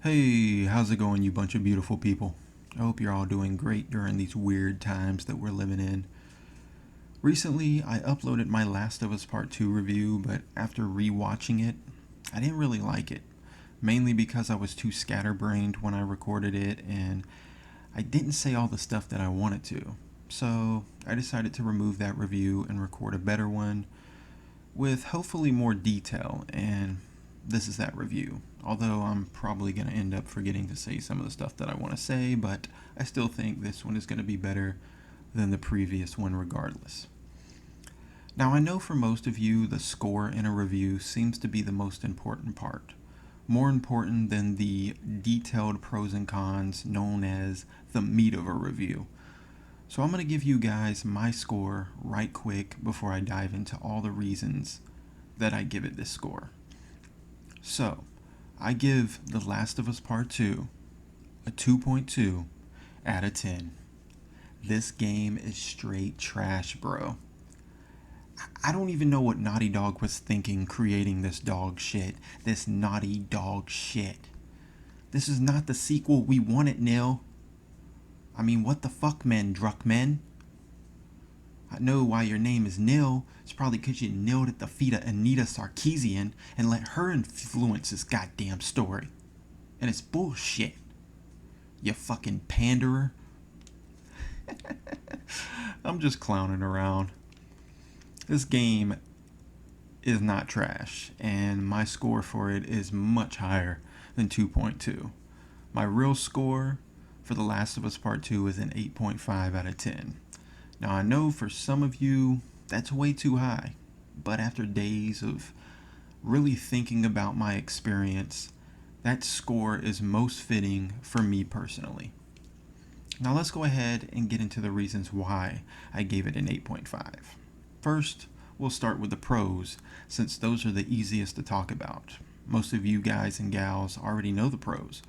Hey, how's it going, you bunch of beautiful people? I hope you're all doing great during these weird times that we're living in. Recently, I uploaded my Last of Us Part 2 review, but after rewatching it, I didn't really like it. Mainly because I was too scatterbrained when I recorded it and I didn't say all the stuff that I wanted to. So, I decided to remove that review and record a better one with hopefully more detail, and this is that review. Although I'm probably going to end up forgetting to say some of the stuff that I want to say, but I still think this one is going to be better than the previous one regardless. Now, I know for most of you, the score in a review seems to be the most important part. More important than the detailed pros and cons known as the meat of a review. So I'm going to give you guys my score right quick before I dive into all the reasons that I give it this score. So, I give The Last of Us Part 2 a 2.2 out of 10. This game is straight trash, bro. I don't even know what Naughty Dog was thinking creating this dog shit. This naughty dog shit. This is not the sequel we wanted, Nil. I mean, what the fuck, men, Druckmen? I know why your name is Nil. It's probably because you knelt at the feet of Anita Sarkeesian and let her influence this goddamn story. And it's bullshit. You fucking panderer. I'm just clowning around. This game is not trash, and my score for it is much higher than 2.2. My real score for The Last of Us Part 2 is an 8.5 out of 10. Now, I know for some of you that's way too high, but after days of really thinking about my experience, that score is most fitting for me personally. Now, let's go ahead and get into the reasons why I gave it an 8.5. First, we'll start with the pros, since those are the easiest to talk about. Most of you guys and gals already know the pros.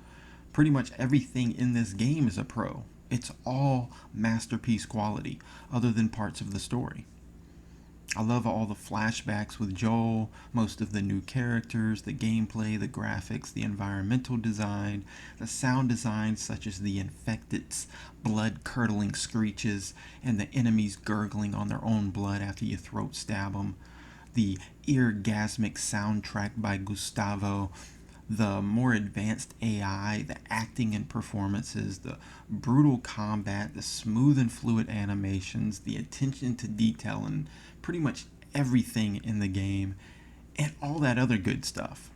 Pretty much everything in this game is a pro. It's all masterpiece quality, other than parts of the story. I love all the flashbacks with Joel, most of the new characters, the gameplay, the graphics, the environmental design, the sound design, such as the infected's blood curdling screeches and the enemies gurgling on their own blood after you throat stab them, the eargasmic soundtrack by Gustavo, the more advanced AI, the acting and performances, the brutal combat, the smooth and fluid animations, the attention to detail, and pretty much everything in the game, and all that other good stuff.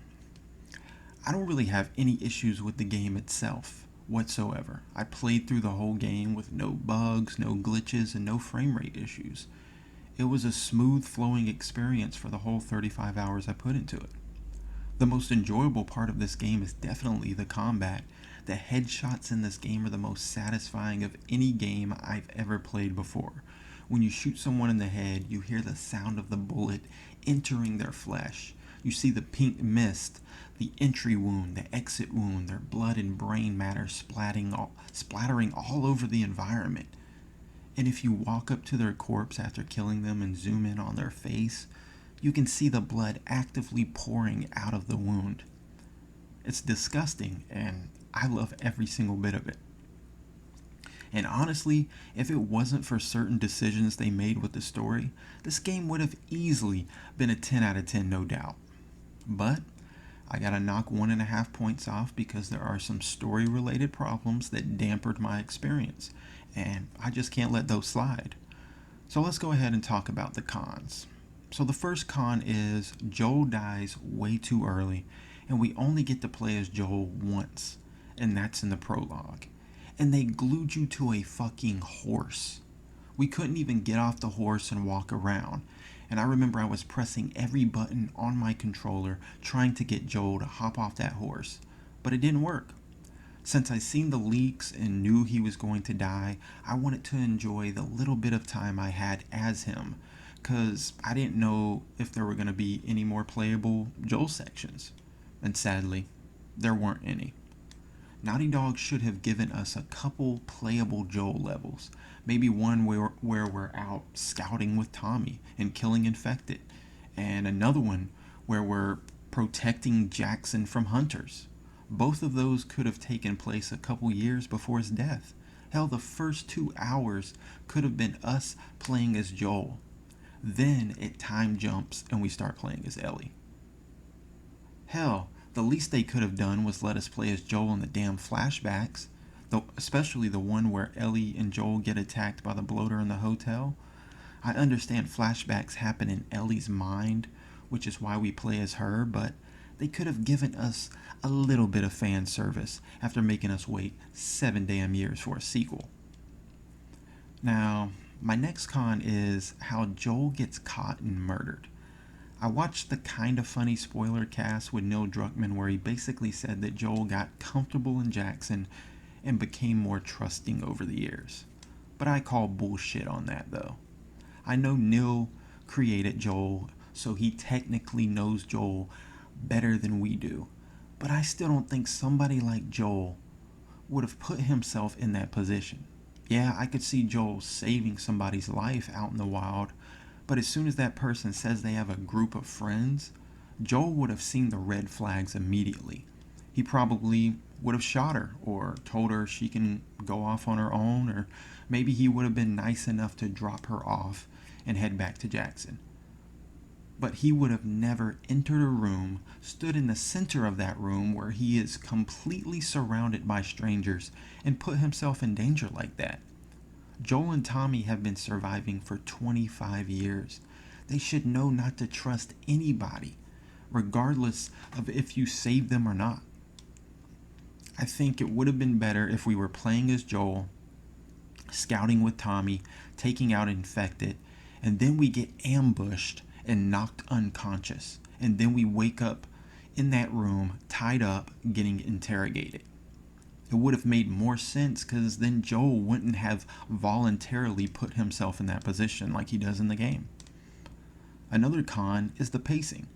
I don't really have any issues with the game itself whatsoever. I played through the whole game with no bugs, no glitches, and no frame rate issues. It was a smooth flowing experience for the whole 35 hours I put into it. The most enjoyable part of this game is definitely the combat. The headshots in this game are the most satisfying of any game I've ever played before. When you shoot someone in the head, you hear the sound of the bullet entering their flesh. You see the pink mist, the entry wound, the exit wound, their blood and brain matter splattering all over the environment. And if you walk up to their corpse after killing them and zoom in on their face, you can see the blood actively pouring out of the wound. It's disgusting, and I love every single bit of it. And honestly, if it wasn't for certain decisions they made with the story, this game would have easily been a 10 out of 10, no doubt. But I gotta knock 1.5 points off because there are some story related problems that dampened my experience, and I just can't let those slide. So let's go ahead and talk about the cons. So the first con is Joel dies way too early, and we only get to play as Joel once, and that's in the prologue. And they glued you to a fucking horse. We couldn't even get off the horse and walk around. And I remember I was pressing every button on my controller trying to get Joel to hop off that horse, but it didn't work. Since I seen the leaks and knew he was going to die, I wanted to enjoy the little bit of time I had as him, because I didn't know if there were going to be any more playable Joel sections. And sadly, there weren't any. Naughty Dog should have given us a couple playable Joel levels. Maybe one where we're out scouting with Tommy and killing infected, and another one where we're protecting Jackson from hunters. Both of those could have taken place a couple years before his death. Hell, the first 2 hours could have been us playing as Joel. Then it time jumps and we start playing as Ellie. Hell, the least they could have done was let us play as Joel in the damn flashbacks, though especially the one where Ellie and Joel get attacked by the bloater in the hotel. I understand flashbacks happen in Ellie's mind, which is why we play as her, but they could have given us a little bit of fan service after making us wait 7 damn years for a sequel. Now, my next con is how Joel gets caught and murdered. I watched the kinda funny spoiler cast with Neil Druckmann where he basically said that Joel got comfortable in Jackson and became more trusting over the years. But I call bullshit on that though. I know Neil created Joel, so he technically knows Joel better than we do. But I still don't think somebody like Joel would have put himself in that position. Yeah, I could see Joel saving somebody's life out in the wild, but as soon as that person says they have a group of friends, Joel would have seen the red flags immediately. He probably would have shot her or told her she can go off on her own, or maybe he would have been nice enough to drop her off and head back to Jackson. But he would have never entered a room, stood in the center of that room where he is completely surrounded by strangers, and put himself in danger like that. Joel and Tommy have been surviving for 25 years. They should know not to trust anybody, regardless of if you save them or not. I think it would have been better if we were playing as Joel, scouting with Tommy, taking out infected, and then we get ambushed and knocked unconscious, and then we wake up in that room, tied up, getting interrogated. It would have made more sense because then Joel wouldn't have voluntarily put himself in that position like he does in the game. Another con is the pacing.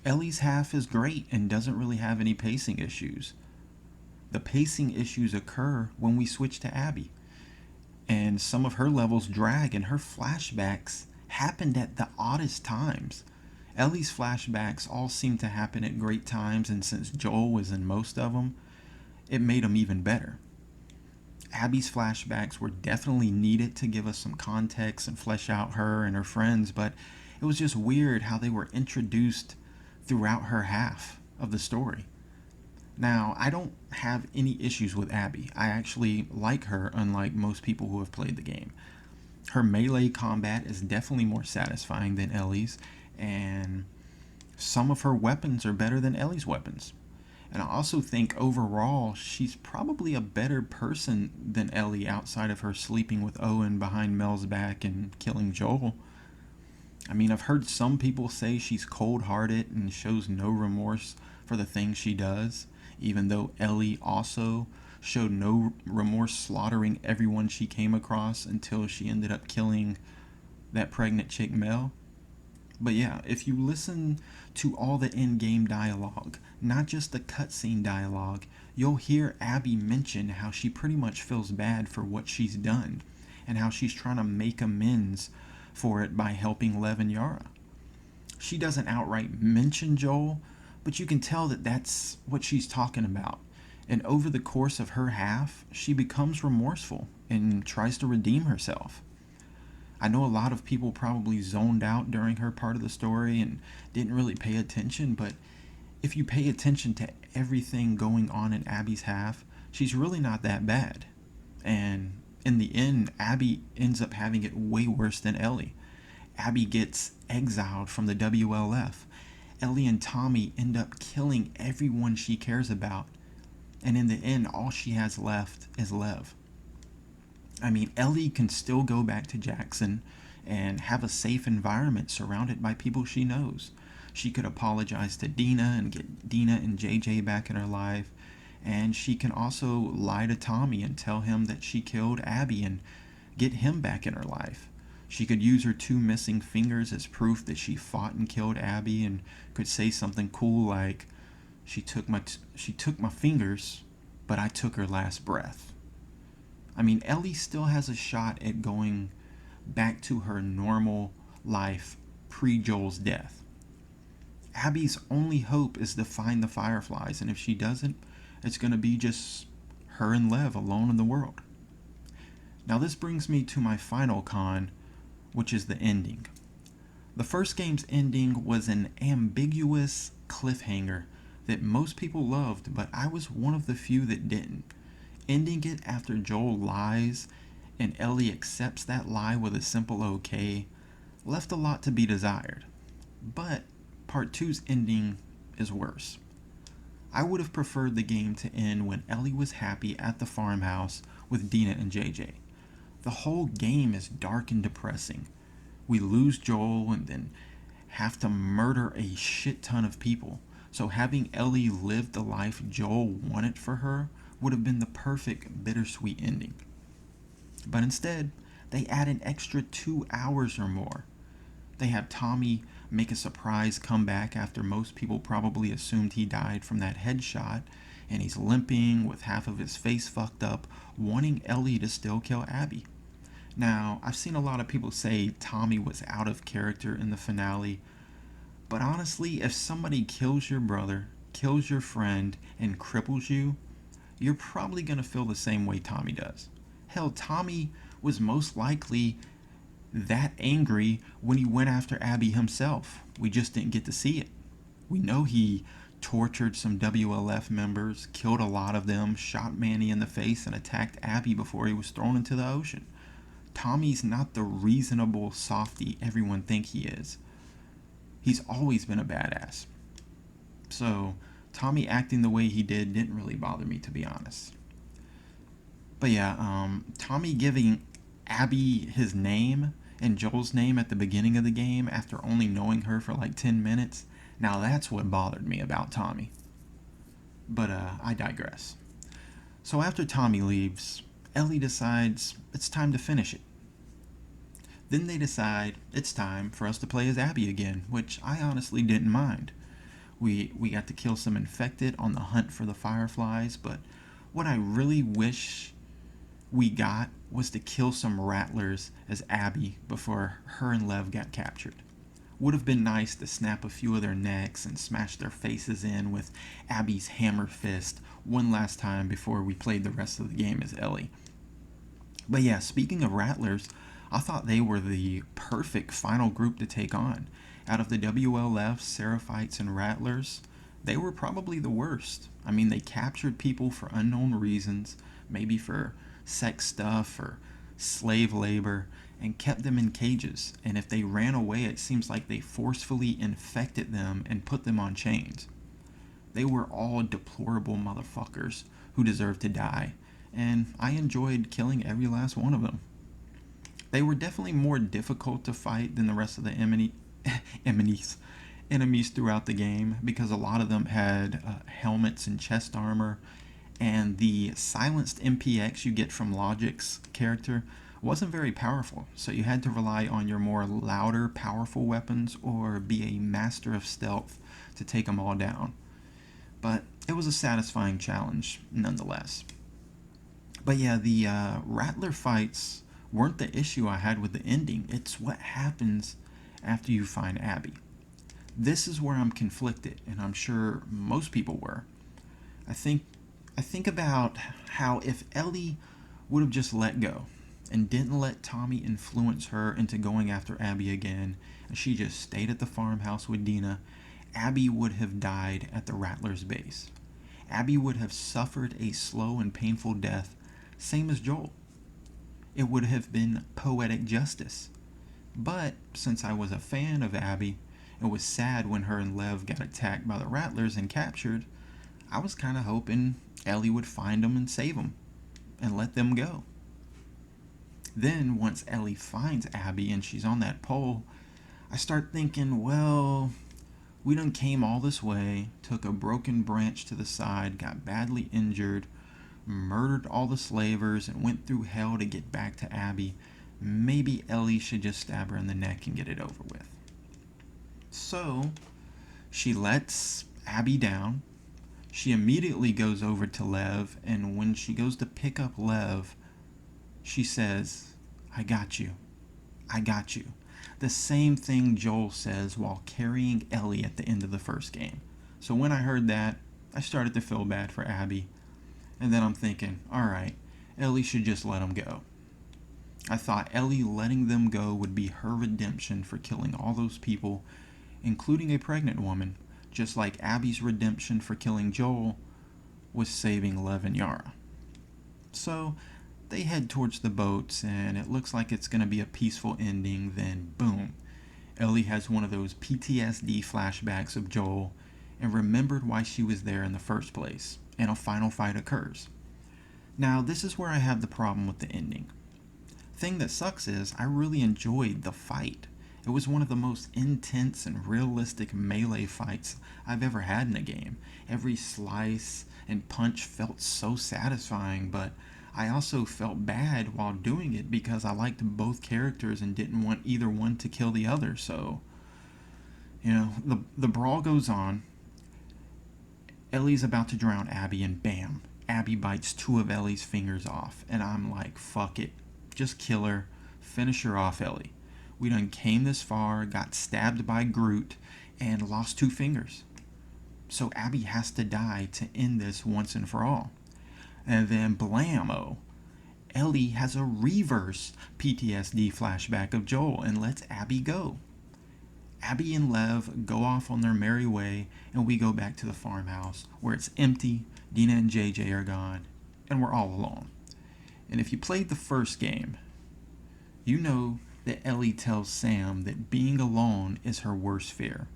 Ellie's half is great and doesn't really have any pacing issues. The pacing issues occur when we switch to Abby, and some of her levels drag, and her flashbacks happened at the oddest times. Ellie's flashbacks all seem to happen at great times, and since Joel was in most of them, it made them even better. Abby's flashbacks were definitely needed to give us some context and flesh out her and her friends, but it was just weird how they were introduced throughout her half of the story. Now, I don't have any issues with Abby. I actually like her, unlike most people who have played the game. Her melee combat is definitely more satisfying than Ellie's, and some of her weapons are better than Ellie's weapons. And I also think overall, she's probably a better person than Ellie outside of her sleeping with Owen behind Mel's back and killing Joel. I mean, I've heard some people say she's cold-hearted and shows no remorse for the things she does, even though Ellie also showed no remorse slaughtering everyone she came across until she ended up killing that pregnant chick Mel. But yeah, if you listen to all the in-game dialogue, not just the cutscene dialogue, you'll hear Abby mention how she pretty much feels bad for what she's done, and how she's trying to make amends for it by helping Lev and Yara. She doesn't outright mention Joel, but you can tell that that's what she's talking about. And over the course of her half, she becomes remorseful and tries to redeem herself. I know a lot of people probably zoned out during her part of the story and didn't really pay attention, but if you pay attention to everything going on in Abby's half, she's really not that bad. And in the end, Abby ends up having it way worse than Ellie. Abby gets exiled from the WLF. Ellie and Tommy end up killing everyone she cares about. And in the end, all she has left is Lev. I mean, Ellie can still go back to Jackson and have a safe environment surrounded by people she knows. She could apologize to Dina and get Dina and JJ back in her life. And she can also lie to Tommy and tell him that she killed Abby and get him back in her life. She could use her 2 missing fingers as proof that she fought and killed Abby, and could say something cool like, she took my fingers, but I took her last breath. I mean, Ellie still has a shot at going back to her normal life pre-Joel's death. Abby's only hope is to find the fireflies, and if she doesn't, it's going to be just her and Lev alone in the world. Now, this brings me to my final con, which is the ending. The first game's ending was an ambiguous cliffhanger that most people loved, but I was one of the few that didn't. Ending it after Joel lies and Ellie accepts that lie with a simple okay left a lot to be desired. But Part 2's ending is worse. I would have preferred the game to end when Ellie was happy at the farmhouse with Dina and JJ. The whole game is dark and depressing. We lose Joel and then have to murder a shit ton of people. So having Ellie live the life Joel wanted for her would have been the perfect bittersweet ending. But instead, they add an extra 2 hours or more. They have Tommy make a surprise comeback after most people probably assumed he died from that headshot, and he's limping with half of his face fucked up, wanting Ellie to still kill Abby. Now, I've seen a lot of people say Tommy was out of character in the finale, but honestly, if somebody kills your brother, kills your friend, and cripples you, you're probably going to feel the same way Tommy does. Hell, Tommy was most likely that angry when he went after Abby himself. We just didn't get to see it. We know he tortured some WLF members, killed a lot of them, shot Manny in the face, and attacked Abby before he was thrown into the ocean. Tommy's not the reasonable softy everyone think he is. He's always been a badass. So, Tommy acting the way he did didn't really bother me, to be honest. But yeah, Tommy giving Abby his name and Joel's name at the beginning of the game after only knowing her for like 10 minutes, now that's what bothered me about Tommy. But I digress. So after Tommy leaves, Ellie decides it's time to finish it. Then they decide it's time for us to play as Abby again, which I honestly didn't mind. We got to kill some infected on the hunt for the fireflies, but what I really wish we got was to kill some rattlers as Abby before her and Lev got captured. Would have been nice to snap a few of their necks and smash their faces in with Abby's hammer fist one last time before we played the rest of the game as Ellie. But yeah, speaking of rattlers, I thought they were the perfect final group to take on. Out of the WLF, Seraphites, and Rattlers, they were probably the worst. I mean, they captured people for unknown reasons, maybe for sex stuff or slave labor, and kept them in cages. And if they ran away, it seems like they forcefully infected them and put them on chains. They were all deplorable motherfuckers who deserved to die, and I enjoyed killing every last one of them. They were definitely more difficult to fight than the rest of the enemies throughout the game, because a lot of them had helmets and chest armor, and the silenced MPX you get from Logic's character wasn't very powerful, so you had to rely on your more louder, powerful weapons or be a master of stealth to take them all down. But it was a satisfying challenge nonetheless. But yeah, the Rattler fights weren't the issue I had with the ending. It's what happens after you find Abby. This is where I'm conflicted, and I'm sure most people were. I think about how if Ellie would have just let go and didn't let Tommy influence her into going after Abby again, and she just stayed at the farmhouse with Dina, Abby would have died at the Rattler's base. Abby would have suffered a slow and painful death, same as Joel. It would have been poetic justice. But since I was a fan of Abby, and was sad when her and Lev got attacked by the Rattlers and captured, I was kind of hoping Ellie would find them and save them, and let them go. Then, once Ellie finds Abby and she's on that pole, I start thinking, well, we done came all this way, took a broken branch to the side, got badly injured, murdered all the slavers, and went through hell to get back to Abby. Maybe Ellie should just stab her in the neck and get it over with. So, she lets Abby down. She immediately goes over to Lev, and when she goes to pick up Lev, she says, I got you. I got you. the same thing Joel says while carrying Ellie at the end of the first game. So when I heard that, I started to feel bad for Abby. And then I'm thinking, alright, Ellie should just let him go. I thought Ellie letting them go would be her redemption for killing all those people, including a pregnant woman, just like Abby's redemption for killing Joel was saving Lev and Yara. So they head towards the boats, and it looks like it's going to be a peaceful ending. Then, boom, Ellie has one of those PTSD flashbacks of Joel and remembered why she was there in the first place, and a final fight occurs. Now, this is where I have the problem with the ending. Thing that sucks is I really enjoyed the fight. It was one of the most intense and realistic melee fights I've ever had in a game. Every slice and punch felt so satisfying, but I also felt bad while doing it because I liked both characters and didn't want either one to kill the other. So, the brawl goes on. Ellie's about to drown Abby, and bam, Abby bites two of Ellie's fingers off. And I'm like, fuck it. Just kill her. Finish her off, Ellie. We done came this far, got stabbed by Groot, and lost two fingers. So Abby has to die to end this once and for all. And then blammo, Ellie has a reverse PTSD flashback of Joel and lets Abby go. Abby and Lev go off on their merry way, and we go back to the farmhouse where it's empty, Dina and JJ are gone, and we're all alone. And if you played the first game, you know that Ellie tells Sam that being alone is her worst fear.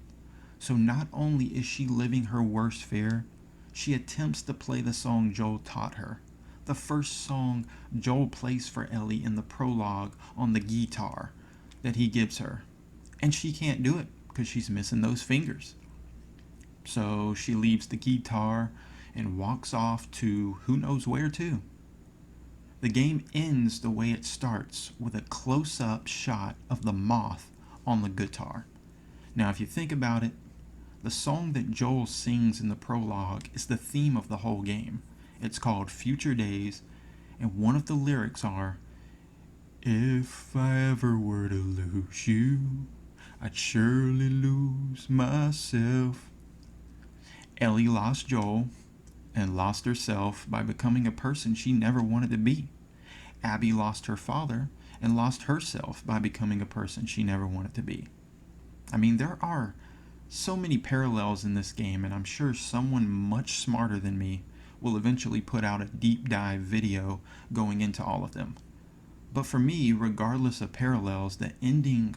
So not only is she living her worst fear, she attempts to play the song Joel taught her. The first song Joel plays for Ellie in the prologue on the guitar that he gives her. And she can't do it because she's missing those fingers. So she leaves the guitar and walks off to who knows where to. The game ends the way it starts, with a close-up shot of the moth on the guitar. Now, if you think about it, the song that Joel sings in the prologue is the theme of the whole game. It's called Future Days, and one of the lyrics are, "If I ever were to lose you, I'd surely lose myself." Ellie lost Joel and lost herself by becoming a person she never wanted to be. Abby lost her father and lost herself by becoming a person she never wanted to be. I mean, there are so many parallels in this game, and I'm sure someone much smarter than me will eventually put out a deep dive video going into all of them. But for me, regardless of parallels, the ending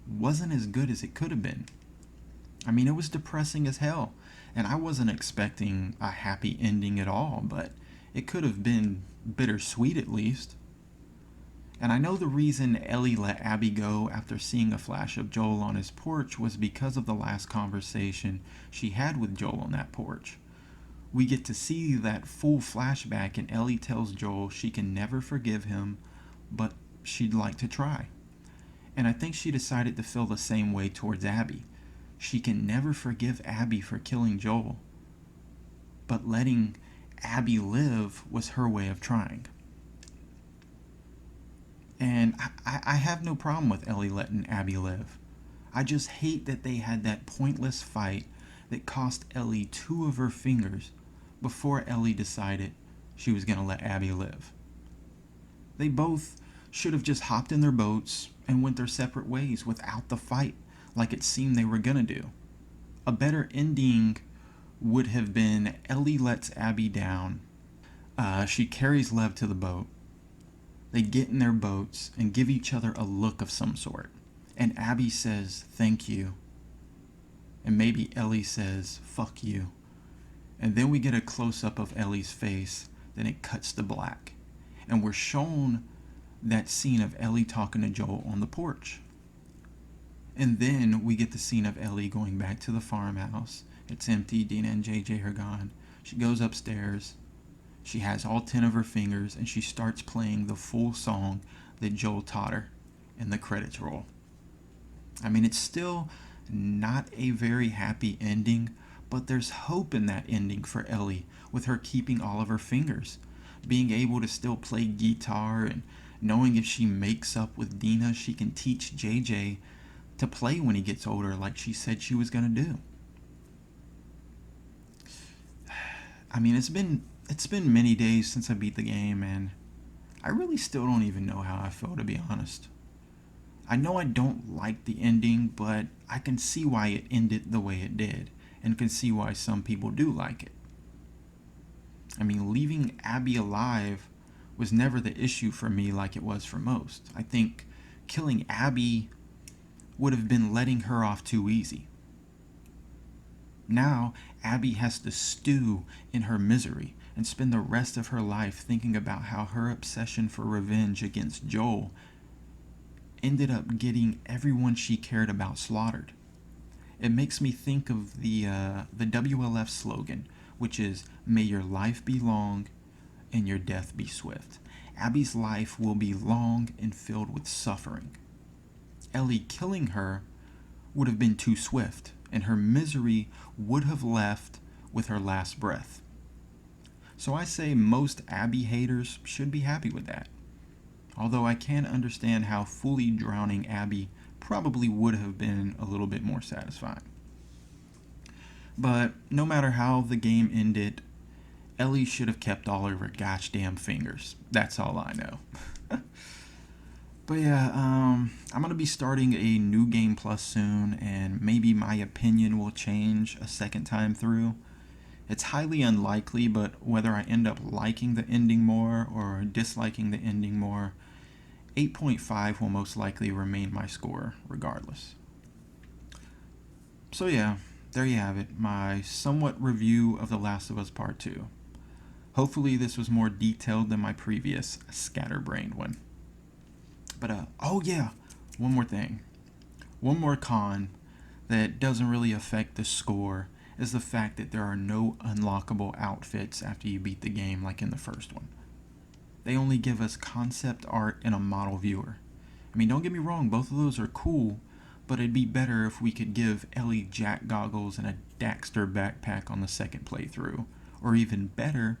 wasn't as good as it could have been. I mean, it was depressing as hell, and I wasn't expecting a happy ending at all, but it could have been bittersweet at least. And I know the reason Ellie let Abby go after seeing a flash of Joel on his porch was because of the last conversation she had with Joel on that porch. We get to see that full flashback, and Ellie tells Joel she can never forgive him, but she'd like to try. And I think she decided to feel the same way towards Abby. She can never forgive Abby for killing Joel, but letting Abby live was her way of trying. And I have no problem with Ellie letting Abby live. I just hate that they had that pointless fight that cost Ellie two of her fingers before Ellie decided she was going to let Abby live. They both should have just hopped in their boats and went their separate ways without the fight like it seemed they were going to do. A better ending would have been Ellie lets Abby down. She carries Lev to the boat. They get in their boats and give each other a look of some sort. And Abby says, "Thank you." And maybe Ellie says, "Fuck you." And then we get a close-up of Ellie's face. Then it cuts to black. And we're shown that scene of Ellie talking to Joel on the porch. And then we get the scene of Ellie going back to the farmhouse. It's empty. Dina and JJ are gone. She goes upstairs. She has all 10 of her fingers, and she starts playing the full song that Joel taught her, and the credits roll. I mean, it's still not a very happy ending, but there's hope in that ending for Ellie, with her keeping all of her fingers, being able to still play guitar and knowing if she makes up with Dina, she can teach JJ to play when he gets older like she said she was going to do. I mean, it's been many days since I beat the game, and I really still don't even know how I feel, to be honest. I know I don't like the ending, but I can see why it ended the way it did, and can see why some people do like it. I mean, leaving Abby alive was never the issue for me like it was for most. I think killing Abby would have been letting her off too easy. Now, Abby has to stew in her misery and spend the rest of her life thinking about how her obsession for revenge against Joel ended up getting everyone she cared about slaughtered. It makes me think of the WLF slogan, which is "May your life be long and your death be swift." Abby's life will be long and filled with suffering. Ellie killing her would have been too swift, and her misery would have left with her last breath. So I say most Abby haters should be happy with that. Although I can understand how fully drowning Abby probably would have been a little bit more satisfying. But no matter how the game ended, Ellie should have kept all of her goddamn fingers. That's all I know. But yeah, I'm going to be starting a new game plus soon, and maybe my opinion will change a second time through. It's highly unlikely, but whether I end up liking the ending more or disliking the ending more, 8.5 will most likely remain my score regardless. So yeah, there you have it, my somewhat review of The Last of Us Part 2. Hopefully this was more detailed than my previous scatterbrained one. But oh yeah, one more thing. One more con that doesn't really affect the score is the fact that there are no unlockable outfits after you beat the game like in the first one. They only give us concept art and a model viewer. I mean, don't get me wrong, both of those are cool, but it'd be better if we could give Ellie Jack goggles and a Daxter backpack on the second playthrough. Or even better,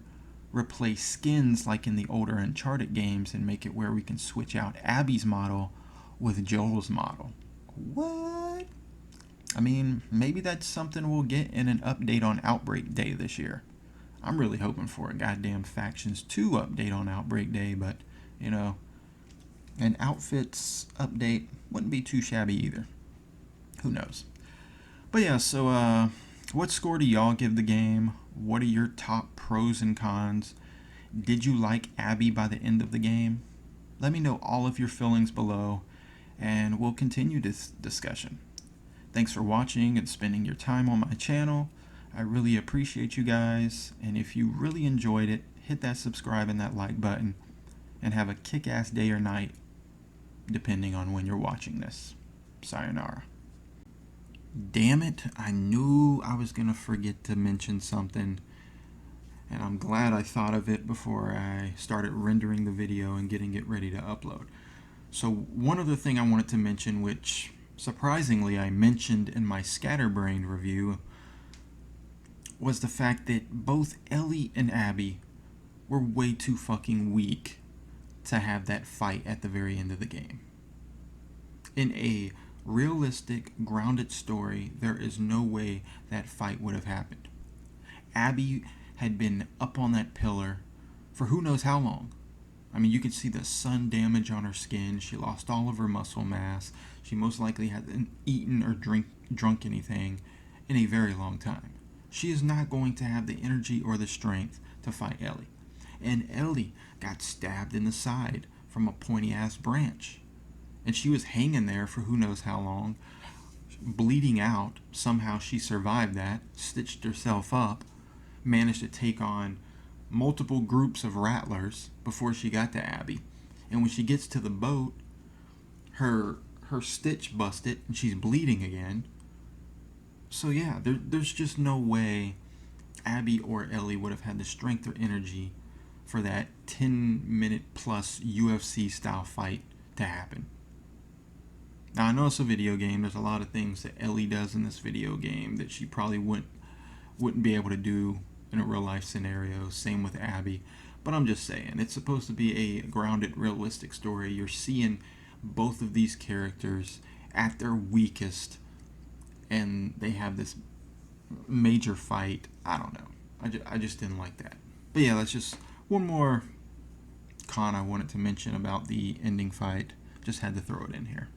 replace skins like in the older Uncharted games and make it where we can switch out Abby's model with Joel's model. What? I mean, maybe that's something we'll get in an update on Outbreak Day this year. I'm really hoping for a goddamn Factions 2 update on Outbreak Day, but, you know, an outfits update wouldn't be too shabby either. Who knows? But yeah, so what score do y'all give the game? What are your top pros and cons? Did you like Abby by the end of the game? Let me know all of your feelings below, and we'll continue this discussion. Thanks for watching and spending your time on my channel. I really appreciate you guys, and if you really enjoyed it, hit that subscribe and that like button, and have a kick-ass day or night, depending on when you're watching this. Sayonara. Damn it, I knew I was going to forget to mention something, and I'm glad I thought of it before I started rendering the video and getting it ready to upload. So one other thing I wanted to mention, which surprisingly I mentioned in my Scatterbrained review, was the fact that both Ellie and Abby were way too fucking weak to have that fight at the very end of the game. In a realistic, grounded story, there is no way that fight would have happened. Abby had been up on that pillar for who knows how long. I mean, you could see the sun damage on her skin. She lost all of her muscle mass. She most likely hadn't eaten or drunk anything in a very long time. She is not going to have the energy or the strength to fight Ellie. And Ellie got stabbed in the side from a pointy-ass branch. And she was hanging there for who knows how long, bleeding out. Somehow she survived that, stitched herself up, managed to take on multiple groups of rattlers before she got to Abby. And when she gets to the boat, her stitch busted and she's bleeding again. So yeah, there's just no way Abby or Ellie would have had the strength or energy for that 10-minute plus UFC style fight to happen. Now I know it's a video game. There's a lot of things that Ellie does in this video game that she probably wouldn't be able to do in a real life scenario. Same with Abby. But I'm just saying, it's supposed to be a grounded, realistic story. You're seeing both of these characters at their weakest, and they have this major fight. I don't know. I just didn't like that. But yeah, that's just one more con I wanted to mention about the ending fight. Just had to throw it in here.